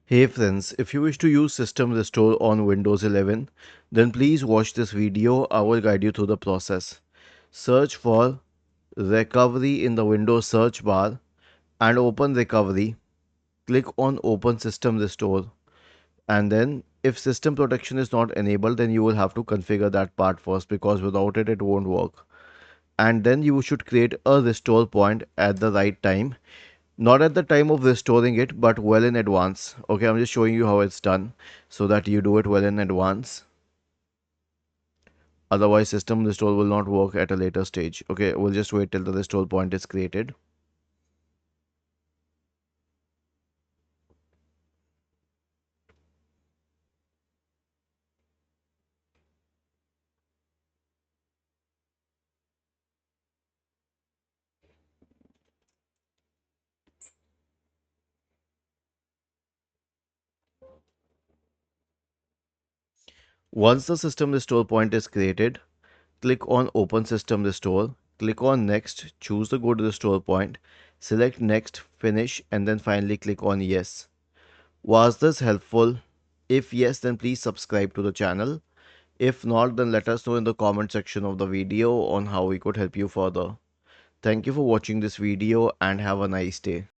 Hey friends, if you wish to use System Restore on Windows 11, then please watch this video. I will guide you through the process. Search for Recovery in the Windows search bar and open Recovery. Click on Open System Restore. And then, if System Protection is not enabled, then you will have to configure that part first because without it, it won't work. And then you should create a restore point at the right time, not at the time of restoring it, but well in advance. Okay, I'm just showing you how it's done so that you do it well in advance. Otherwise, system restore will not work at a later stage. Okay, we'll just wait till the restore point is created. Once the system restore point is created, click on Open System Restore, click on Next, choose the good restore point, select Next, Finish, and then finally click on Yes. Was this helpful? If yes, then please subscribe to the channel. If not, then let us know in the comment section of the video on how we could help you further. Thank you for watching this video and have a nice day.